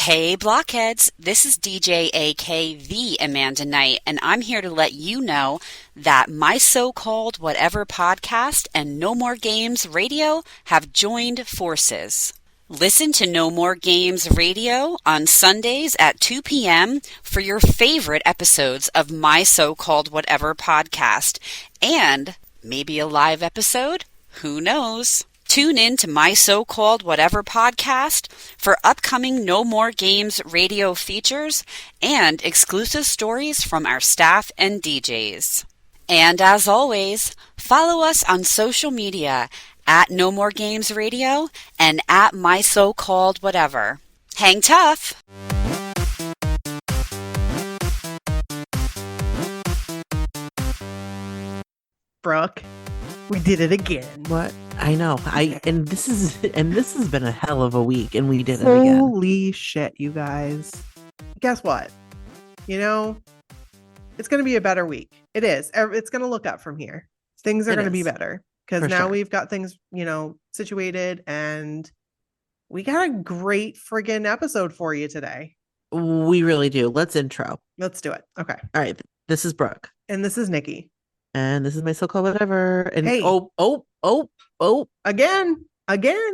Hey blockheads, this is DJ AK the Amanda Knight, and I'm here to let you know that my so-called whatever podcast and No More Games Radio have joined forces. Listen to No More Games Radio on Sundays at 2 p.m. for your favorite episodes of my so-called whatever podcast, and maybe a live episode? Who knows? Tune in to my so-called whatever podcast for upcoming No More Games radio features and exclusive stories from our staff and DJs. And as always, follow us on social media at No More Games Radio and at my so-called whatever. Hang tough! Brooke, we did it again. What? I know. And this has been a hell of a week, and we did it again. Holy shit, you guys. Guess what? You know, it's going to be a better week. It is. It's going to look up from here. Things are going to be better because now we've got things, situated, and we got a great friggin' episode for you today. We really do. Let's intro. Let's do it. Okay. All right. This is Brooke. And this is Nikki. And this is my so-called whatever. And hey. Again.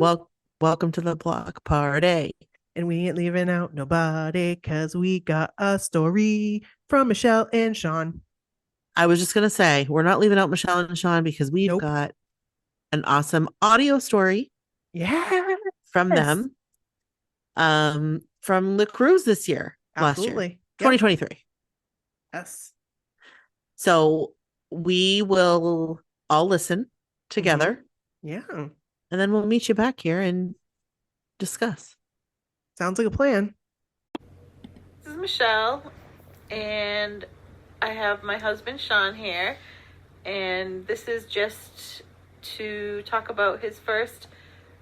Well, welcome to the block party. And we ain't leaving out nobody because we got a story from Michelle and Shawn. I was just going to say, we're not leaving out Michelle and Shawn because we've got an awesome audio story. Yeah. From them. From the cruise this year. Absolutely. Last year. 2023. Yes. So we will all listen together. Yeah. And then we'll meet you back here and discuss. Sounds like a plan. This is Michelle, and I have my husband Shawn here, and this is just to talk about his first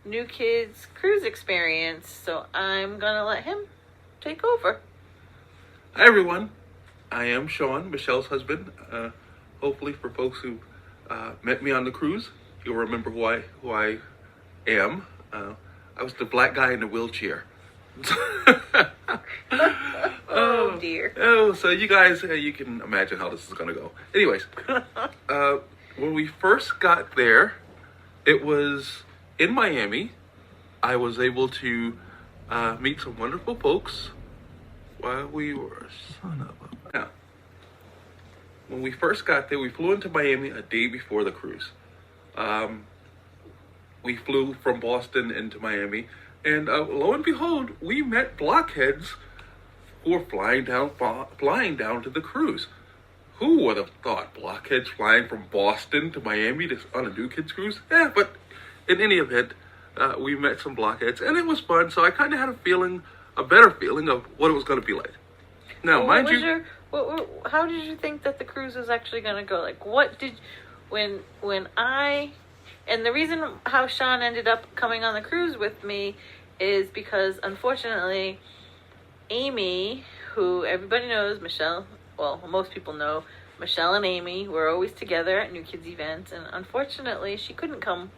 New Kids cruise experience. So I'm gonna let him take over. Hi everyone, I am Shawn, Michelle's husband. Hopefully for folks who met me on the cruise, you'll remember who I am. I was the black guy in the wheelchair. Oh dear. Oh, so you guys, you can imagine how this is going to go. Anyways, when we first got there, it was in Miami. I was able to meet some wonderful folks while we were Now, when we first got there, we flew into Miami a day before the cruise. We flew from Boston into Miami, and lo and behold, we met blockheads who were flying down to the cruise. Who would have thought blockheads flying from Boston to Miami on a New Kids cruise? Yeah, but in any event, we met some blockheads, and it was fun. So I kind of had a better feeling of what it was going to be like. Now, well, how did you think that the cruise was actually going to go? Like, and the reason how Shawn ended up coming on the cruise with me is because, unfortunately, Amy, who everybody knows, Michelle, well, most people know, Michelle and Amy were always together at New Kids events, and unfortunately, she couldn't come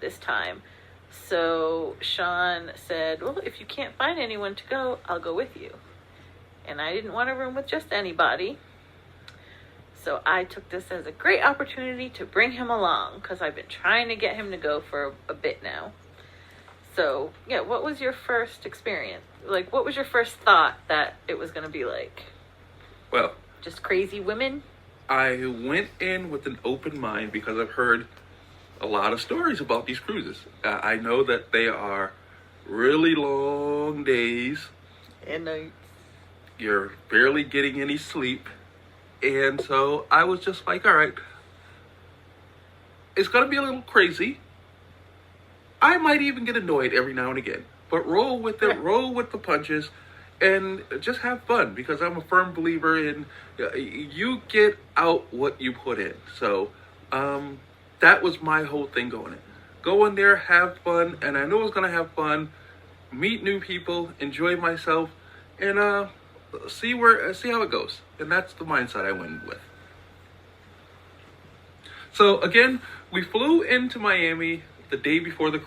this time. So Shawn said, well, if you can't find anyone to go, I'll go with you. And I didn't want a room with just anybody. So I took this as a great opportunity to bring him along because I've been trying to get him to go for a bit now. So, yeah, what was your first experience? Like, what was your first thought that it was going to be like? Well, just crazy women? I went in with an open mind because I've heard a lot of stories about these cruises. I know that they are really long days. And nights. You're barely getting any sleep. And so I was just like, all right, it's going to be a little crazy. I might even get annoyed every now and again, but roll with it, roll with the punches, and just have fun because I'm a firm believer in you get out what you put in. So that was my whole thing going in. Go in there, have fun, and I knew I was going to have fun, meet new people, enjoy myself, and see how it goes. And that's the mindset I went with. So again, we flew into Miami the day before the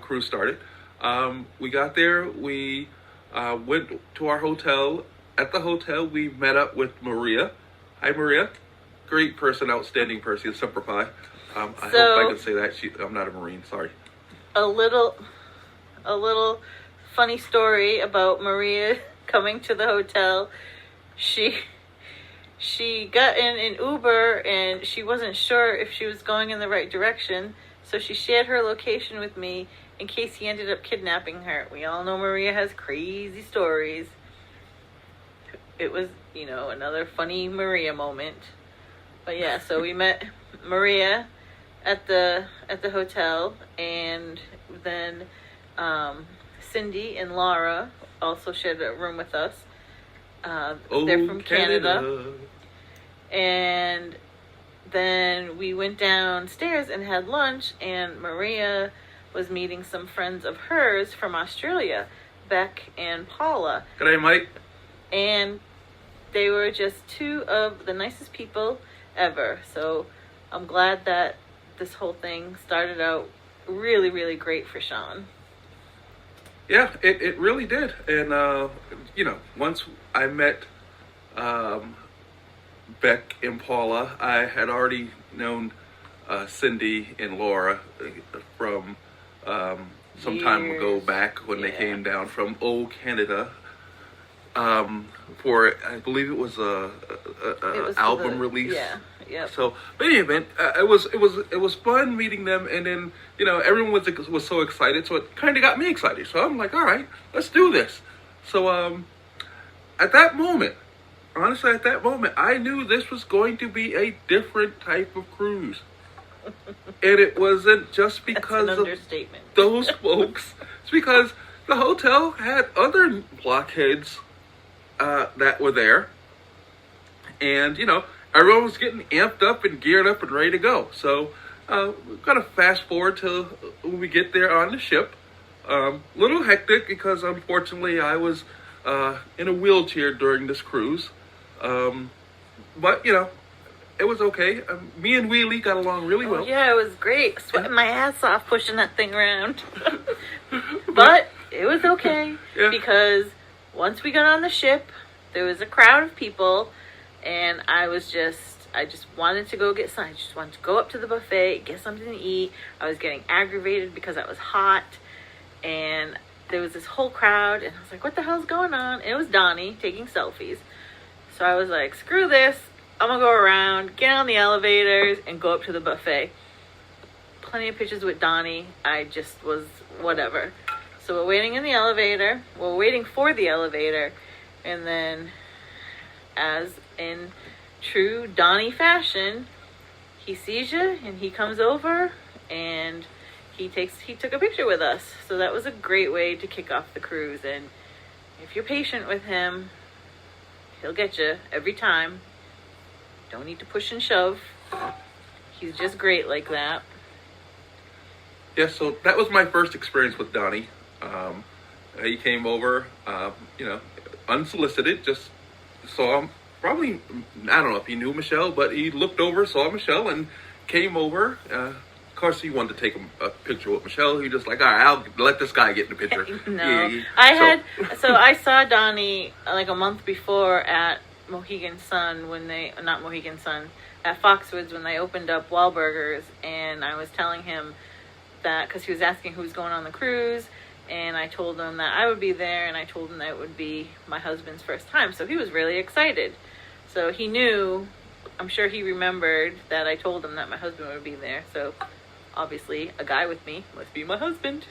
cruise started. We got there. We went to our hotel. At the hotel, we met up with Maria. Hi, Maria. Great person, outstanding person, Semper Fi. I hope I can say that. I'm not a Marine, sorry. A little funny story about Maria coming to the hotel. She got in an Uber and she wasn't sure if she was going in the right direction, so she shared her location with me in case he ended up kidnapping her. We all know Maria has crazy stories. It was, another funny Maria moment. But yeah, so we met Maria at the hotel, and then Cindy and Laura also shared a room with us. They're from Canada. And then we went downstairs and had lunch, and Maria was meeting some friends of hers from Australia, Beck and Paula. G'day, Mike. And they were just two of the nicest people ever. So I'm glad that this whole thing started out really, really great for Shawn. Yeah, it really did. And, once I met Beck and Paula, I had already known Cindy and Laura from some time ago back when they came down from old Canada for, I believe it was a album release. Yeah. Yeah. So, but in any event, it was fun meeting them, and then everyone was so excited, so it kind of got me excited. So I'm like, all right, let's do this. So at that moment, honestly, I knew this was going to be a different type of cruise, and it wasn't just because That's an understatement. Of those folks. It's because the hotel had other blockheads that were there, and everyone was getting amped up and geared up and ready to go. So we're going to fast forward till when we get there on the ship. Little hectic because unfortunately I was in a wheelchair during this cruise. But, it was okay. Me and Wheelie got along really well. Yeah, it was great. Sweating my ass off pushing that thing around. But it was okay because once we got on the ship, there was a crowd of people. And I just wanted to go get something. I just wanted to go up to the buffet, get something to eat. I was getting aggravated because I was hot. And there was this whole crowd. And I was like, what the hell's going on? And it was Donnie taking selfies. So I was like, screw this. I'm going to go around, get on the elevators, and go up to the buffet. Plenty of pictures with Donnie. I just was whatever. So we're waiting in the elevator. We're waiting for the elevator. And then, as in true Donnie fashion, he sees you and he comes over and he took a picture with us. So that was a great way to kick off the cruise. And if you're patient with him, he'll get you every time. Don't need to push and shove. He's just great like that. Yeah, so that was my first experience with Donnie. He came over, unsolicited, just saw him. Probably, I don't know if he knew Michelle, but he looked over, saw Michelle, and came over. Of course, he wanted to take a picture with Michelle. He just like, all right, I'll let this guy get in the picture. No, I saw Donnie like a month before at Mohegan Sun at Foxwoods when they opened up Wahlburgers, and I was telling him that because he was asking who's going on the cruise, and I told him that I would be there, and I told him that it would be my husband's first time, so he was really excited. So he knew, I'm sure he remembered that I told him that my husband would be there. So obviously a guy with me must be my husband.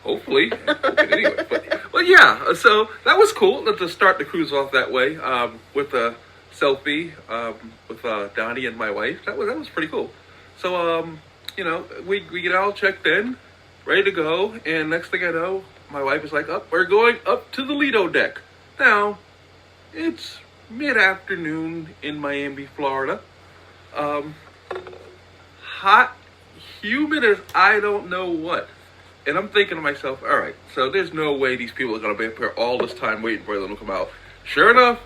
Hopefully. Anyway, but yeah, so that was cool to start the cruise off that way with a selfie with Donnie and my wife. That was pretty cool. So, we get all checked in, ready to go. And next thing I know, my wife is like, we're going up to the Lido deck. Now, it's mid-afternoon in Miami, Florida. Hot, humid as I don't know what. And I'm thinking to myself, all right, so there's no way these people are going to be up here all this time waiting for them to come out. Sure enough,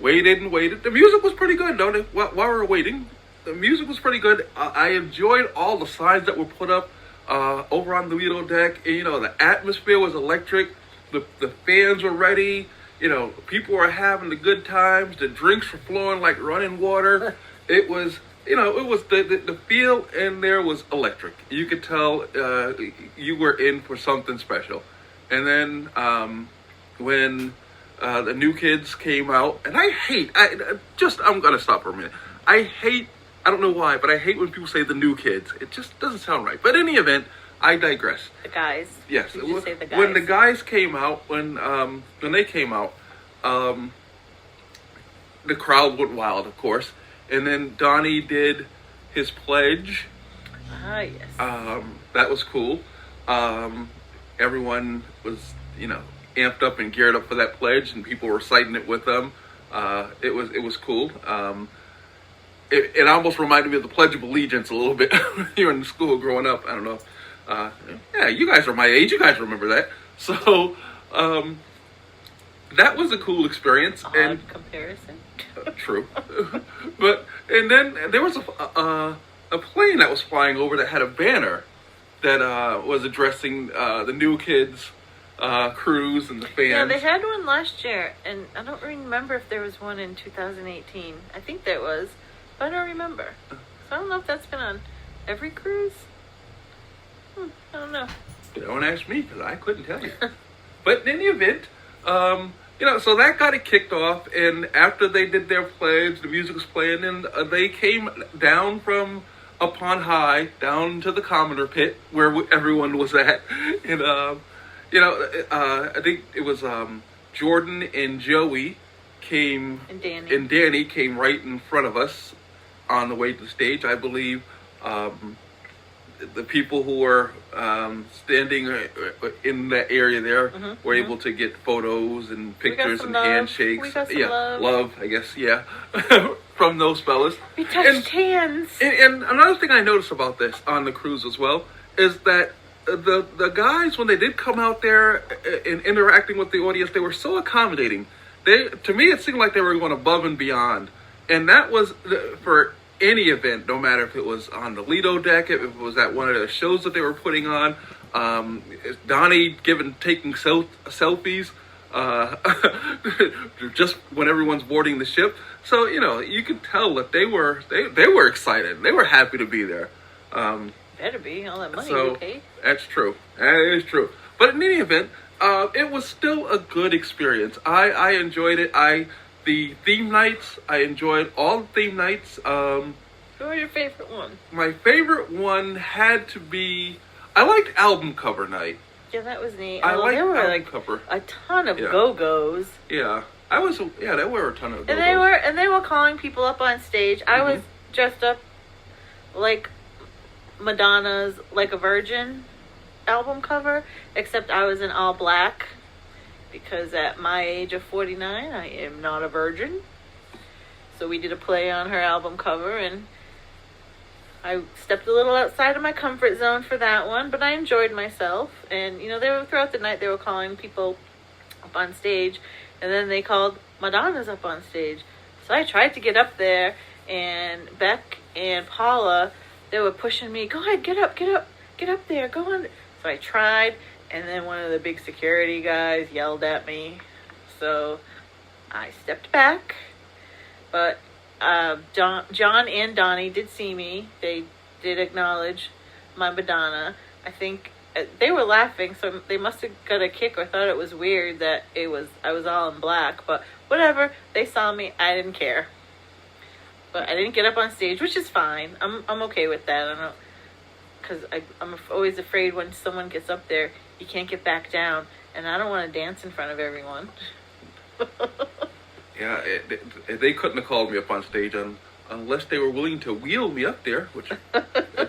waited. The music was pretty good, though. While we were waiting, the music was pretty good. I enjoyed all the signs that were put up over on the Lido deck. And, the atmosphere was electric. the fans were ready. People were having the good times. The drinks were flowing like running water. It was, it was the feel in there was electric. You could tell you were in for something special. And then when the new kids came out, and I'm gonna stop for a minute. I don't know why, but I hate when people say the new kids. It just doesn't sound right. But in any event, I digress. The guys. Yes. Did you say the guys? When the guys came out, when they came out, the crowd went wild, of course. And then Donnie did his pledge. Ah, yes. That was cool. Everyone was, amped up and geared up for that pledge, and people were reciting it with them. It was cool. It almost reminded me of the Pledge of Allegiance a little bit here in school growing up. I don't know. Yeah, you guys are my age. You guys remember that. So that was a cool experience. Odd comparison. True. And then there was a plane that was flying over that had a banner that was addressing the new kids cruise and the fans. Yeah, they had one last year, and I don't remember if there was one in 2018. I think there was, but I don't remember. So I don't know if that's been on every cruise. I don't know. Don't ask me, because I couldn't tell you. But in any event, so that got it kicked off, and after they did their pledge, the music was playing, and they came down from up on high, down to the commoner pit, where everyone was at, and, I think it was Jordan and Joey came, and Danny came right in front of us on the way to the stage. I believe the people who were standing in that area there were able to get photos and pictures and handshakes. We got some love, I guess, yeah, from those fellas. We touched hands. And another thing I noticed about this on the cruise as well is that the guys, when they did come out there and interacting with the audience, they were so accommodating. To me, it seemed like they were going above and beyond. And that was for any event, no matter if it was on the Lido deck, if it was at one of the shows that they were putting on, Donnie taking selfies, just when everyone's boarding the ship. So, you could tell that they were excited. They were happy to be there. Better be, all that money you pay. That's true. That is true. But in any event, it was still a good experience. I enjoyed it. The theme nights, I enjoyed all the theme nights. Who was your favorite one? My favorite one had to be, I liked album cover night. Yeah, that was neat. I liked there were album cover. A ton of go-go's. Yeah. There were a ton of go-go's. And they were calling people up on stage. I was dressed up like Madonna's Like a Virgin album cover, except I was in all black. Because at my age of 49, I am not a virgin. So we did a play on her album cover, and I stepped a little outside of my comfort zone for that one, but I enjoyed myself. And, throughout the night, they were calling people up on stage, and then they called Madonna's up on stage. So I tried to get up there, and Beck and Paula, they were pushing me, go ahead, get up there, go on. So I tried. And then one of the big security guys yelled at me. So I stepped back. But John and Donnie did see me. They did acknowledge my Madonna. I think they were laughing, so they must have got a kick or thought it was weird that I was all in black. But whatever, they saw me. I didn't care. But I didn't get up on stage, which is fine. I'm okay with that. I don't, because I'm always afraid when someone gets up there, you can't get back down, and I don't want to dance in front of everyone. Yeah, they couldn't have called me up on stage unless they were willing to wheel me up there, which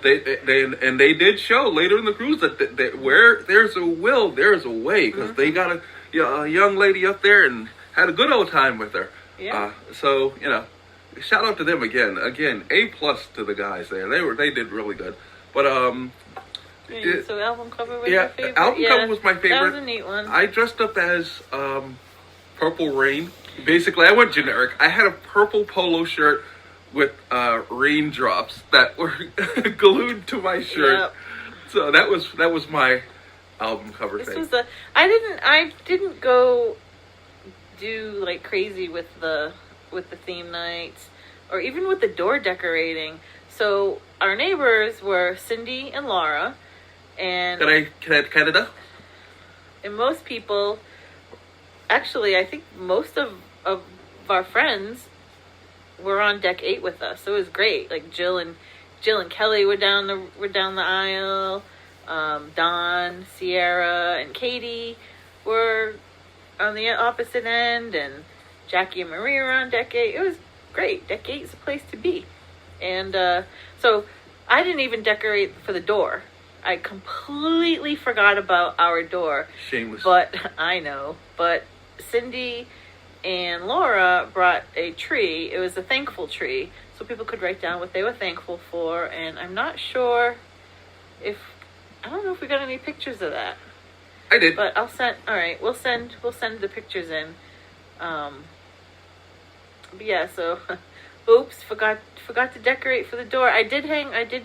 they did show later in the cruise that where there's a will, there's a way, because they got a young lady up there and had a good old time with her. Yeah. So shout out to them again. A+ to the guys there. They did really good. But so album cover was your favorite? Album cover was my favorite. That was a neat one. I dressed up as Purple Rain. Basically, I went generic. I had a purple polo shirt with raindrops that were glued to my shirt. Yep. So that was my album cover This thing. was I didn't go do like crazy with the theme nights or even with the door decorating. So our neighbors were Cindy and Laura, and Canada? and most people, actually, I think most of our friends were on deck 8 with us. So it was great. Like Jill and Kelly were down the aisle. Don, Sierra, and Katie were on the opposite end, and Jackie and Maria were on deck 8. It was great. Deck 8 is a place to be. And so I didn't even decorate for the door. I completely forgot about our door. Shameless. But I know. But Cindy and Laura brought a tree. It was a thankful tree, so people could write down what they were thankful for. And I'm not sure I don't know if we got any pictures of that. I did. But I'll send. All right, we'll send the pictures in. But yeah, so oops, forgot to decorate for the door. I did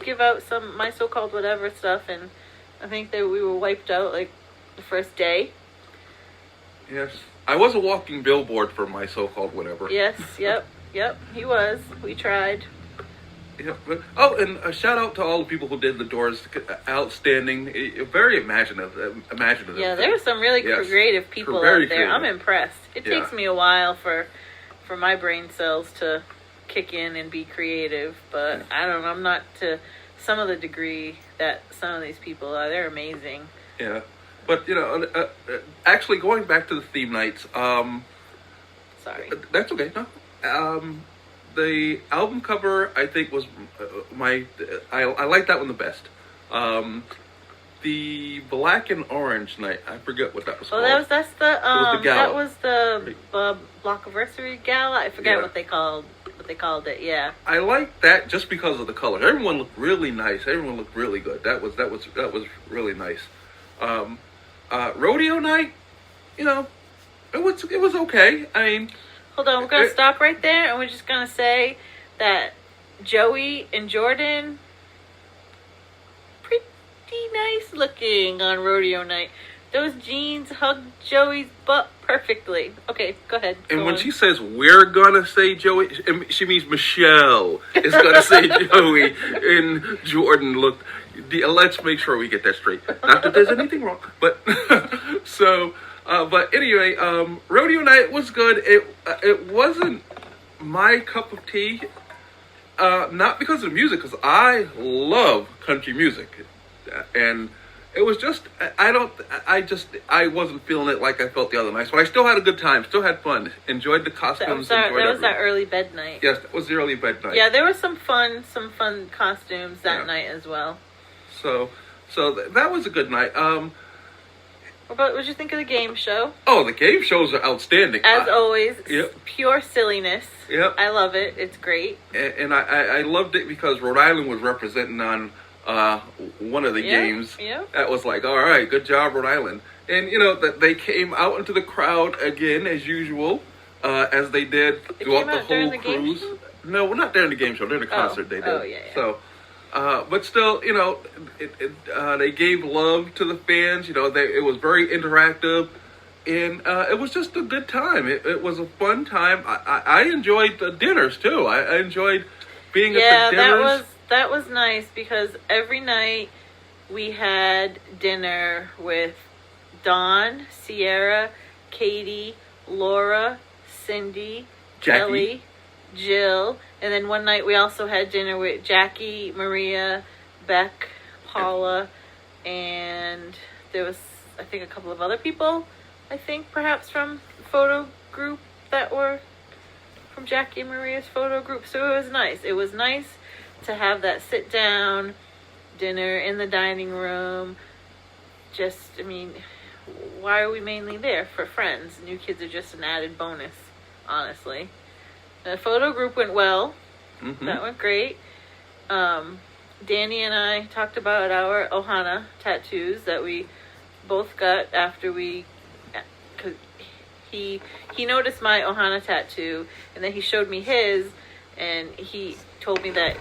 give out some my so-called whatever stuff, and I think that we were wiped out like the first day. Yes. I was a walking billboard for my so-called whatever. Yes, yep, he was. We tried. Yeah, and a shout out to all the people who did the doors. Outstanding, very imaginative. Yeah, there were some really creative people out there. Creative. I'm impressed. It takes me a while for my brain cells to kick in and be creative, but I don't know. I'm not to some of the degree that some of these people are. They're amazing. Yeah, but actually going back to the theme nights. Sorry. That's okay. No. The album cover, I think, was I like that one the best. The black and orange night, I forget what that was called. Well, that's the gala. That was the Blockiversary Gala. I forget what they called it. Yeah. I like that just because of the colors. Everyone looked really nice. Everyone looked really good. That was really nice. Rodeo night, it was okay. I mean. Hold on, we're going to stop right there, and we're just going to say that Joey and Jordan, pretty nice looking on rodeo night. Those jeans hugged Joey's butt perfectly. Okay, go ahead. And when she says, we're going to say Joey, she means Michelle is going to say Joey, and Jordan looked. Let's make sure we get that straight. Not that there's anything wrong, but so... but anyway, rodeo night was good. It wasn't my cup of tea, not because of the music, because I love country music, and it was just I wasn't feeling it like I felt the other nights. But I still had a good time, still had fun, enjoyed the costumes. That was that early bed night. Yes, that was the early bed night. Yeah, there was some fun costumes that night as well. So that was a good night. What did you think of the game show? Oh, the game shows are outstanding. As always, yep. Pure silliness. Yep. I love it. It's great. And I loved it because Rhode Island was representing on one of the games. Yep. That was like, all right, good job, Rhode Island. And, that they came out into the crowd again, as usual, as they did throughout the whole cruise. No, well, not during the game show. During the concert they did. Oh, yeah. So... but still, they gave love to the fans. It was very interactive, and it was just a good time. It was a fun time. I enjoyed the dinners too. I enjoyed being at the dinners. That was nice because every night we had dinner with Dawn, Sierra, Katie, Laura, Cindy, Jackie. Kelly, Jill, and then one night we also had dinner with Jackie, Maria, Beck, Paula, and there was, I think, a couple of other people, perhaps from the photo group that were from Jackie and Maria's photo group. So it was nice. It was nice to have that sit down dinner in the dining room. Why are we mainly there? For friends. New kids are just an added bonus, honestly. The photo group went well. Mm-hmm. That went great. Danny and I talked about our Ohana tattoos that we both got after because he noticed my Ohana tattoo, and then he showed me his, and he told me that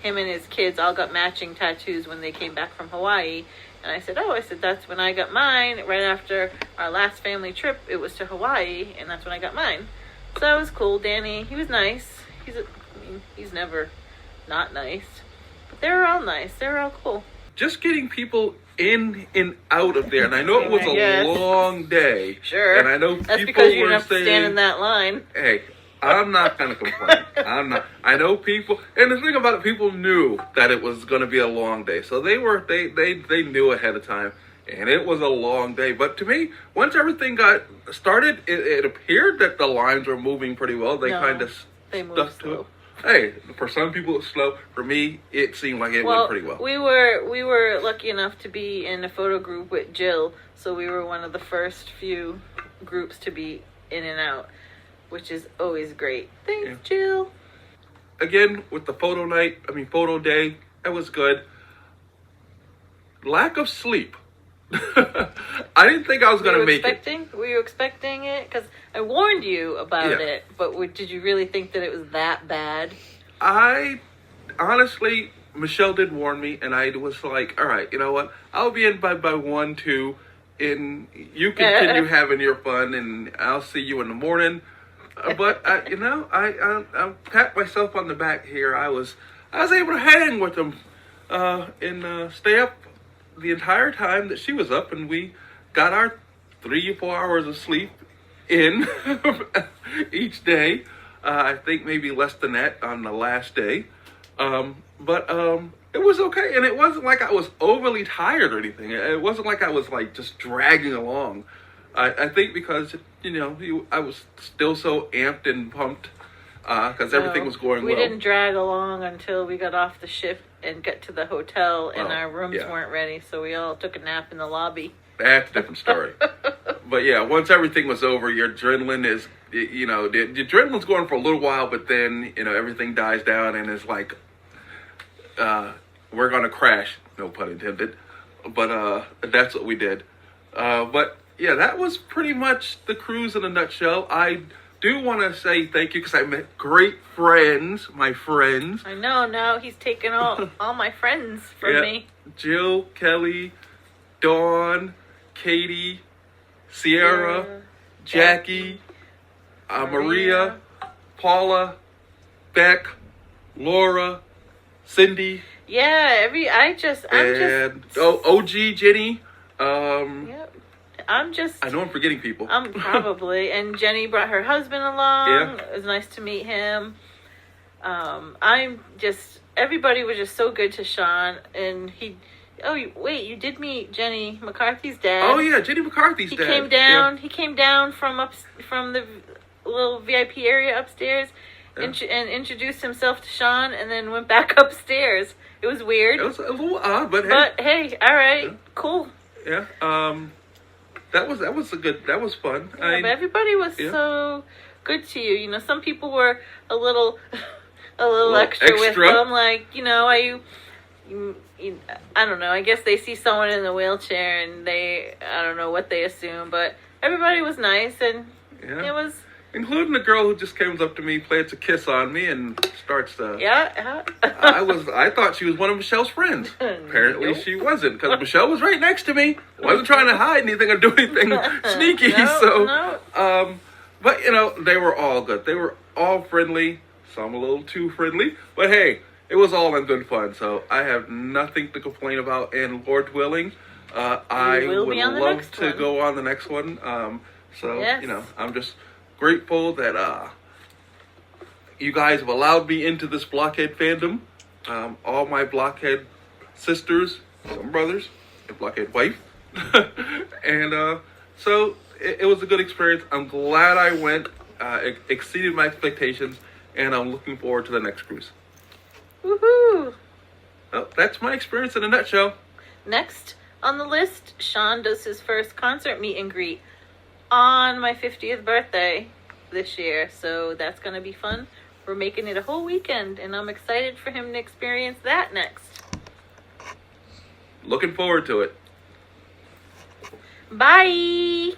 him and his kids all got matching tattoos when they came back from Hawaii, And I said, that's when I got mine. Right after our last family trip, it was to Hawaii, and that's when I got mine. So that was cool. Danny, he was nice. He's never not nice. But they were all nice. They were all cool. Just getting people in and out of there. And I know it was a long day. Sure. And I know that's people because you were didn't have to saying, stand in that line. Hey, I'm not going to complain. I'm not. I know people, and the thing about it, people knew that it was going to be a long day. So they knew ahead of time. And it was a long day. But to me, once everything got started, it appeared that the lines were moving pretty well. They kind of stuck to it. Hey, for some people it's slow. For me, it seemed like it went pretty well. We were lucky enough to be in a photo group with Jill, so we were one of the first few groups to be in and out, which is always great. Thanks, Jill. Again, with the photo day, it was good. Lack of sleep. I didn't think I was going to make it. Were you expecting it? Because I warned you about it, but did you really think that it was that bad? I honestly, Michelle did warn me, and I was like, all right, you know what? I'll be in by 1, 2, and you continue having your fun, and I'll see you in the morning. But I pat myself on the back here. I was able to hang with them and stay up the entire time that she was up, and we got our 3 or 4 hours of sleep in each day. I think maybe less than that on the last day. But it was okay, and it wasn't like I was overly tired or anything. It wasn't like I was like just dragging along. I think because I was still so amped and pumped because everything was going well. We didn't drag along until we got off the ship and got to the hotel, and our rooms weren't ready, so we all took a nap in the lobby. That's a different story. But yeah, once everything was over, your adrenaline is, the adrenaline's going for a little while, but then, everything dies down and it's like, we're going to crash, no pun intended. But that's what we did. But yeah, that was pretty much the cruise in a nutshell. I do want to say thank you because I met great friends, my friends. I know, now he's taking all my friends from me. Jill, Kelly, Dawn, Katie, Sierra, Jackie, Maria, Paula, Beck, Laura, Cindy. Yeah, OG Jenny. I know I'm forgetting people. Probably. And Jenny brought her husband along. Yeah. It was nice to meet him. Everybody was just so good to Shawn, and you did meet Jenny McCarthy's dad. Oh yeah, Jenny McCarthy's dad. He came down. Yeah. He came down from the little VIP area upstairs, and introduced himself to Shawn, and then went back upstairs. It was weird. It was a little odd, but hey, all right, cool. Yeah. That was fun. Yeah, but everybody was so good to you. Some people were a little extra with them. Like, I don't know. I guess they see someone in the wheelchair and I don't know what they assume, but everybody was nice, and it was. Including the girl who just comes up to me, plants a kiss on me, and starts to. Yeah. I thought she was one of Michelle's friends. Apparently, she wasn't, because Michelle was right next to me. Wasn't trying to hide anything or do anything sneaky. But they were all good. They were all friendly. Some a little too friendly, but hey, it was all in good fun. So I have nothing to complain about. And Lord willing, I would love to go on the next one. I'm just grateful that you guys have allowed me into this blockhead fandom. All my blockhead sisters, some brothers, and blockhead wife. And so it was a good experience. I'm glad I went. It exceeded my expectations, and I'm looking forward to the next cruise. Woohoo! Well, that's my experience in a nutshell. Next on the list, Shawn does his first concert meet and greet on my 50th birthday this year, so that's going to be fun. We're making it a whole weekend, and I'm excited for him to experience that next. Looking forward to it. Bye!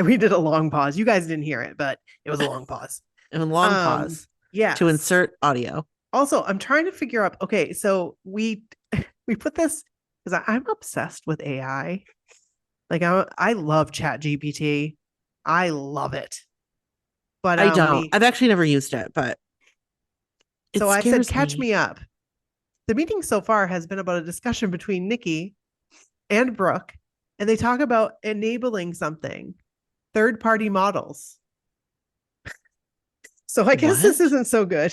We did a long pause. You guys didn't hear it, but it was a long pause. And a long pause. Yeah. To insert audio. Also, I'm trying to figure out, okay, so we We put this because I'm obsessed with AI. Like I love ChatGPT. I love it. But I don't. I've actually never used it, but it so I said, scares catch me up. The meeting so far has been about a discussion between Nikki and Brooke, and they talk about enabling something, third-party models. So I guess this isn't so good.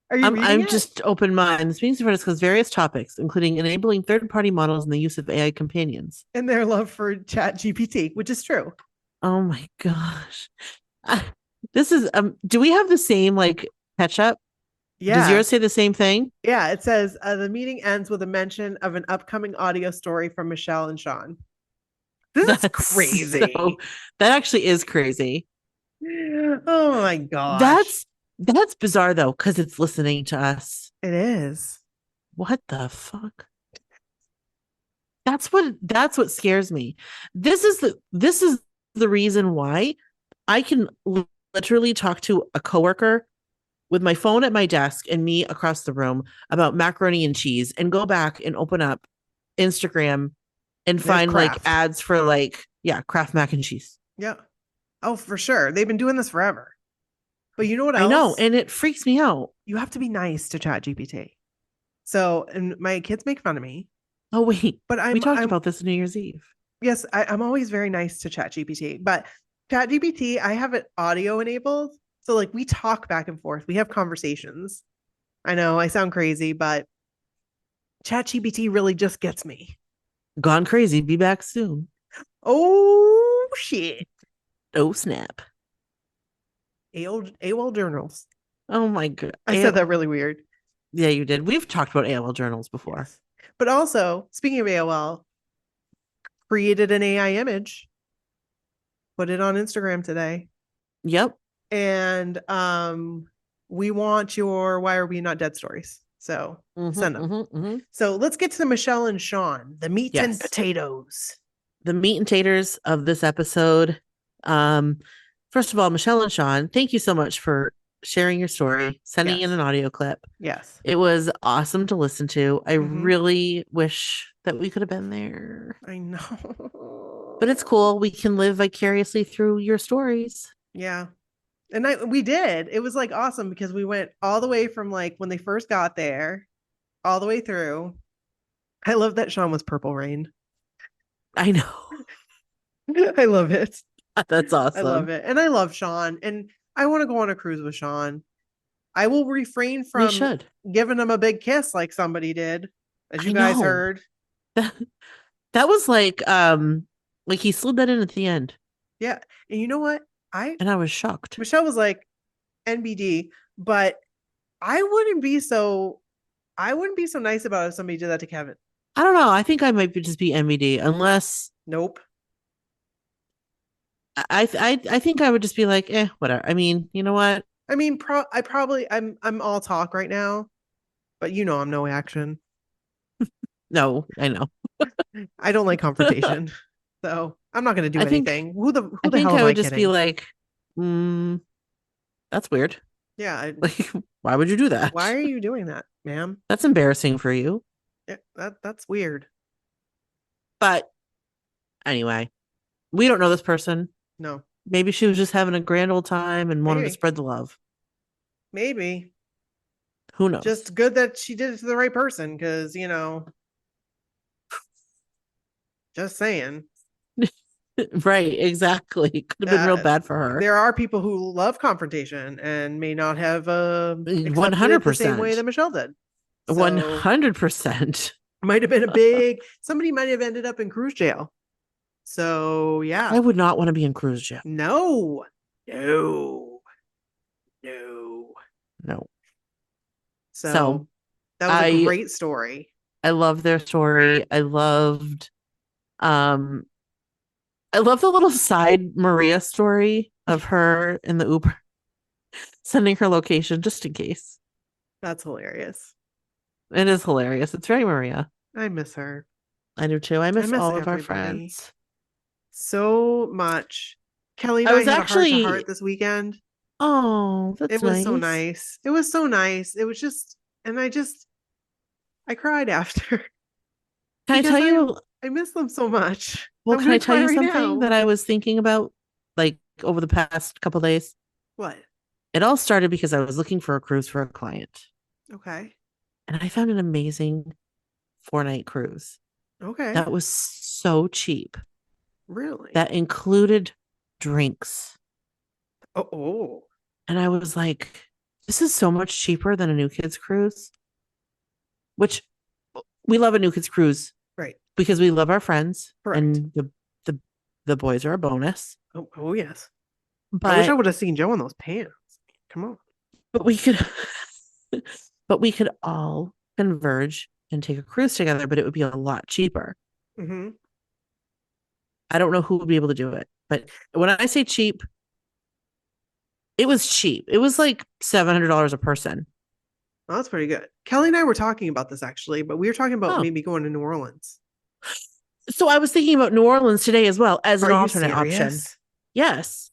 Are you reading I'm it? just open mind. This meeting to discuss various topics, including enabling third-party models and the use of AI companions. And their love for ChatGPT, which is true. Oh my gosh. This is do we have the same like catch up? Yeah. Does yours say the same thing? Yeah, it says the meeting ends with a mention of an upcoming audio story from Michelle and Shawn. This is crazy. That actually is crazy. Oh my gosh. That's bizarre though, because it's listening to us. It is. What the fuck? That's what scares me. This is the reason why I can literally talk to a coworker with my phone at my desk and me across the room about macaroni and cheese and go back and open up Instagram and find like ads for like, Kraft mac and cheese. Yeah. Oh, for sure. They've been doing this forever. But you know what else? I know, and it freaks me out. You have to be nice to ChatGPT. So, and my kids make fun of me. Oh, wait. But we talked about this New Year's Eve. Yes, I'm always very nice to ChatGPT. But ChatGPT, I have it audio enabled. So like we talk back and forth. We have conversations. I know I sound crazy, but ChatGPT really just gets me. Gone crazy. Be back soon. Oh shit. Oh snap. AOL journals. Oh my god. I said that really weird. Yeah, you did. We've talked about AOL journals before. Yes. But also, speaking of AOL, created an AI image, put it on Instagram today. Yep. And we want your Why Are We Not Dead stories. So send them. So let's get to Michelle and Shawn, the meat and potatoes. The meat and taters of this episode. First of all, Michelle and Shawn, thank you so much for sharing your story, sending in an audio clip. Yes. It was awesome to listen to. I really wish that we could have been there. I know. But it's cool. We can live vicariously through your stories. Yeah. And we did. It was like awesome because we went all the way from like when they first got there, all the way through. I love that Shawn was Purple Rain. I know. I love it. That's awesome. I love it. And I love Shawn. And I want to go on a cruise with Shawn. I will refrain from giving him a big kiss like somebody did, as you guys heard. That was like he slid that in at the end. Yeah. And you know what? I was shocked. Michelle was like NBD, but I wouldn't be so nice about it if somebody did that to Kevin. I don't know. I think I might just be NBD unless nope. I think I would just be like, whatever. I mean, you know what? I mean, I'm all talk right now, but you know I'm no action. No, I know. I don't like confrontation, so I'm not going to do anything. Who the hell I would just kidding? be like, that's weird. Yeah. Like, why would you do that? Why are you doing that, ma'am? That's embarrassing for you. Yeah, that's weird. But anyway, we don't know this person. No. Maybe she was just having a grand old time and wanted to spread the love. Maybe. Who knows? Just good that she did it to the right person because, you know, just saying. Right, exactly. It could have been real bad for her. There are people who love confrontation and may not have 100% the same way that Michelle did. 100%. Might have been somebody might have ended up in cruise jail. So yeah. I would not want to be in cruise jail. No. So that was a great story. I love their story. I loved the little side Maria story of her in the Uber sending her location just in case. That's hilarious. It is hilarious. It's very Maria. I miss her. I do too. I miss all of our friends so much. Kelly and I was actually had a heart-to-heart this weekend. Oh, that's nice. It was so nice. It was so nice. It was just, and I just, I cried after Can I because tell you? I miss them so much. Well, I'm can I gonna tell cry you right something now. that I was thinking about like over the past couple days? What? It all started because I was looking for a cruise for a client, Okay. and I found an amazing 4-night cruise Okay. that was so cheap. Really? That included drinks. Oh, oh. And I was like, this is so much cheaper than a New Kids cruise, which we love a New Kids cruise Right. because we love our friends Correct. and the boys are a bonus. Oh, yes. I wish I But would have seen Joe in those pants. Come on. but we could but we could all converge and take a cruise together, but it would be a lot cheaper. Mm-hmm. I don't know who would be able to do it. But when I say cheap, it was cheap. It was like $700 a person. Well, that's pretty good. Kelly and I were talking about this actually, but we were talking about Oh. maybe going to New Orleans. So I was thinking about New Orleans today as well as an Are you alternate option. serious? Yes.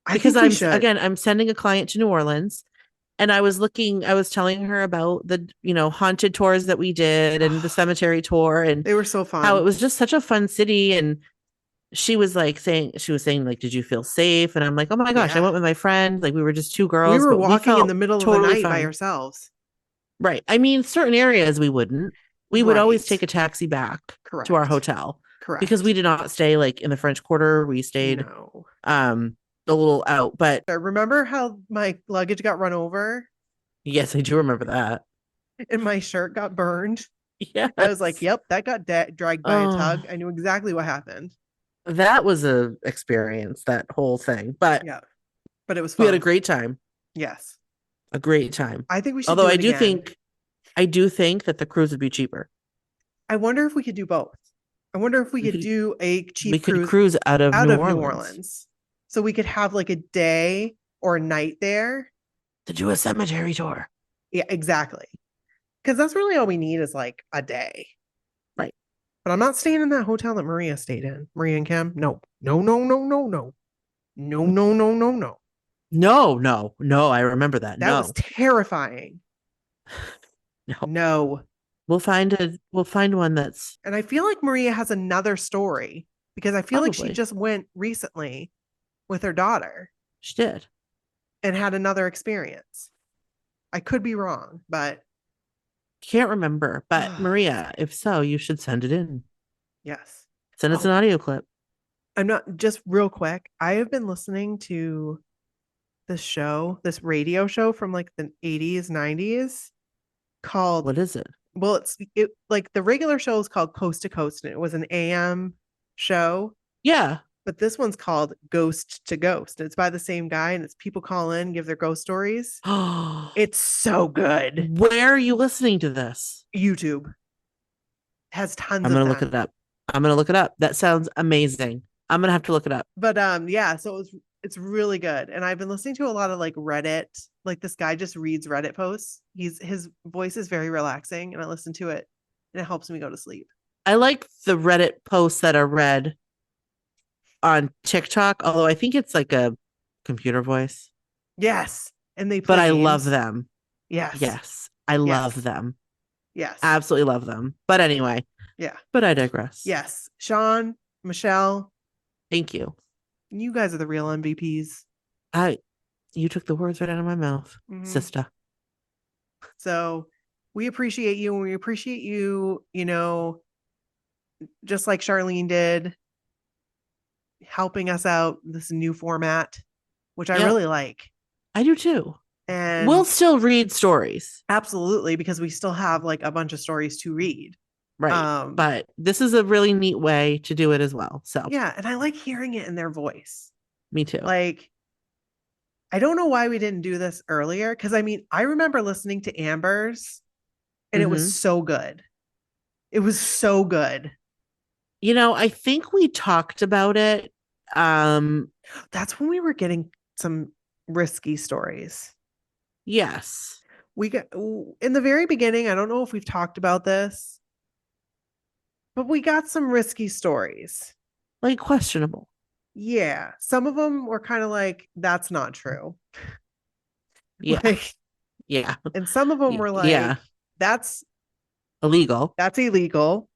I Because think we should. I'm sending a client to New Orleans and I was telling her about the, haunted tours that we did and the cemetery tour and They were so fun. how it was just such a fun city. And she was saying, like, did you feel safe? And I'm like, oh my gosh, I went with my friend. Like we were just two girls. We were but walking in the middle of the night by fine. ourselves. Right. I mean, certain areas we wouldn't. We would always take a taxi back to our hotel. Correct. Because we did not stay like in the French Quarter. We stayed a little out. But remember how my luggage got run over? Yes, I do remember that. And my shirt got burned. Yeah. I was like, yep, that got dragged by a tug. I knew exactly what happened. That was a experience, that whole thing. But yeah. But it was fun. We had a great time. Yes. A great time. I think we should. Although I do think that the cruise would be cheaper. I wonder if we could do both. I wonder if we could do a cheap cruise. We could cruise out of New Orleans. So we could have like a day or a night there. To do a cemetery tour. Yeah, exactly. Because that's really all we need is like a day. Right. But I'm not staying in that hotel that Maria stayed in. Maria and Kim. No. No, no, no, no, no. No, no, no, no, no. No, I remember that. That was terrifying. No. We'll find one that's. And I feel like Maria has another story because I feel like she just went recently with her daughter. She did. And had another experience. I could be wrong, but can't remember. But Maria, if so, you should send it in. Yes. Send us an audio clip. I'm not just real quick. I have been listening to this radio show from like the 80s, 90s called. What is it? Well, it like the regular show is called Coast to Coast, and it was an AM show. Yeah. But this one's called Ghost to Ghost. It's by the same guy, and it's people call in, give their ghost stories. It's so good. Where are you listening to this? YouTube. Has tons of I'm going to look it up. That sounds amazing. I'm going to have to look it up. But yeah, so it's really good. And I've been listening to a lot of like Reddit. Like this guy just reads Reddit posts. His voice is very relaxing, and I listen to it and it helps me go to sleep. I like the Reddit posts that are read on TikTok, although I think it's like a computer voice. Yes. And they play But I games. love them. Yes. I love them. Yes. Absolutely love them. But anyway. Yeah. But I digress. Yes. Shawn, Michelle. Thank you. You guys are the real MVPs. You took the words right out of my mouth, sister. So we appreciate you, and we appreciate you, just like Charlene did, helping us out this new format, which I really like. I do too. And we'll still read stories. Absolutely, because we still have like a bunch of stories to read. Right. But this is a really neat way to do it as well. So yeah, and I like hearing it in their voice. Me too. Like, I don't know why we didn't do this earlier, because I mean, I remember listening to Amber's and it was so good. It was so good. I think we talked about it. That's when we were getting some risky stories. Yes. We got in the very beginning, I don't know if we've talked about this, but we got some risky stories. Like questionable. Yeah. Some of them were kind of like, that's not true. Yeah. Like, yeah. And some of them were like, that's illegal. That's illegal.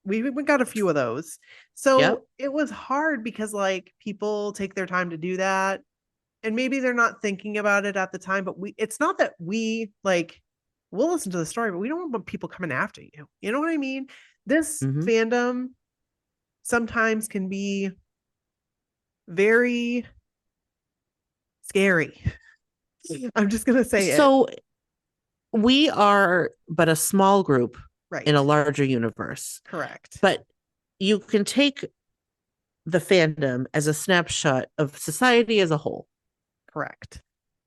We got a few of those. So it was hard because like people take their time to do that. And maybe they're not thinking about it at the time, but it's not that we like, we'll listen to the story, but we don't want people coming after you. You know what I mean? This fandom sometimes can be very scary. I'm just going to say so we are but a small group in a right. larger universe. Correct. But you can take the fandom as a snapshot of society as a whole. Correct.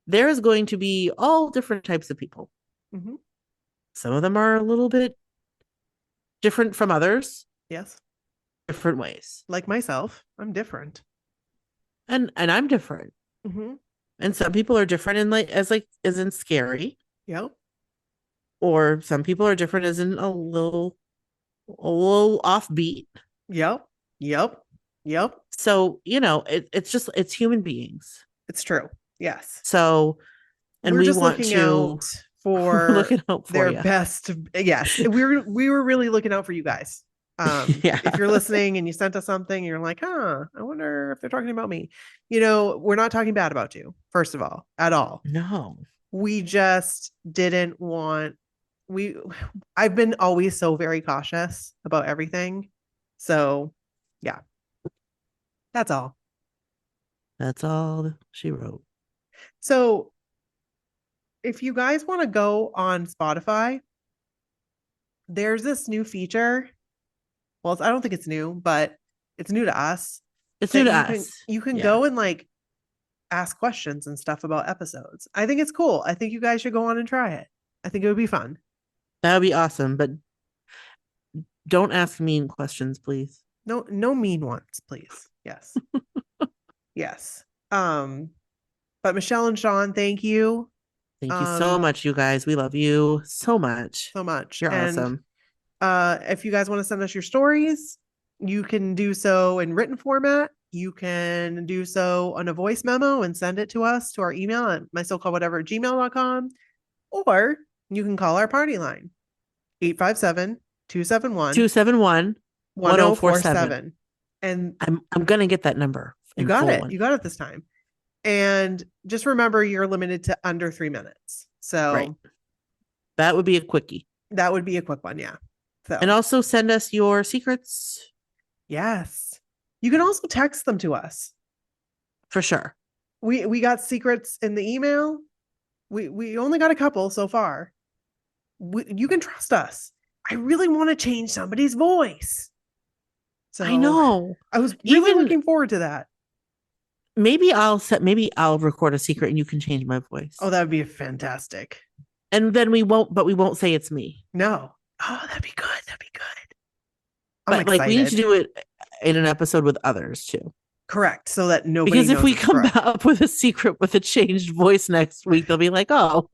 There is going to be all different types of people. Mm-hmm. Some of them are a little bit different from others. Yes. Different ways. Like myself, I'm different. And I'm different. Mm-hmm. And some people are different in as in scary. Yep. Or some people are different as in a little offbeat. Yep. So, it's human beings. It's true. Yes. So, and we're we just want looking to out for looking out for their you. best. Yes, we were really looking out for you guys. If you're listening and you sent us something, you're like, I wonder if they're talking about me. We're not talking bad about you, first of all, at all. No. We just didn't want I've been always so very cautious about everything. So yeah. That's all. That's all she wrote. So if you guys want to go on Spotify, there's this new feature. Well, I don't think it's new, but it's new to us. It's new to us. You can go and like ask questions and stuff about episodes. I think it's cool. I think you guys should go on and try it. I think it would be fun. That would be awesome, but don't ask mean questions, please. No mean ones, please. Yes. Yes. But Michelle and Shawn, thank you. Thank you so much, you guys. We love you so much. So much. You're awesome. If you guys want to send us your stories, you can do so in written format. You can do so on a voice memo and send it to us to our email at mysocalledwhatever@gmail.com. Or you can call our party line, 857-271 1047. And I'm gonna get that number. You got it. You got it this time. And just remember, you're limited to under 3 minutes. So that would be a quickie. That would be a quick one, yeah. So and also send us your secrets. Yes. You can also text them to us. For sure. We got secrets in the email. We only got a couple so far. You can trust us. I really want to change somebody's voice. So I know. I was really looking forward to that. Maybe I'll record a secret and you can change my voice. Oh, that would be fantastic. And then we won't say it's me. No. Oh, that'd be good. I'm excited. We need to do it in an episode with others too. Correct. So that nobody knows. Because if we come up with a secret with a changed voice next week, they'll be like, oh,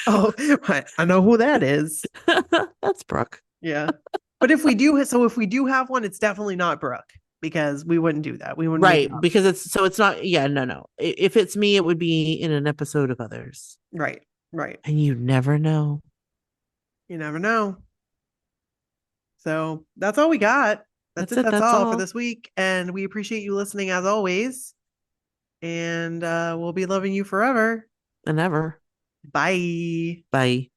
I know who that is. That's Brooke. Yeah. But if we do have one, it's definitely not Brooke, because we wouldn't do that. We wouldn't. Right. Because it's not. Yeah. No. If it's me, it would be in an episode of others. Right. And you never know. You never know. So that's all we got. That's it. That's all for this week. And we appreciate you listening as always. And we'll be loving you forever and ever. Bye. Bye.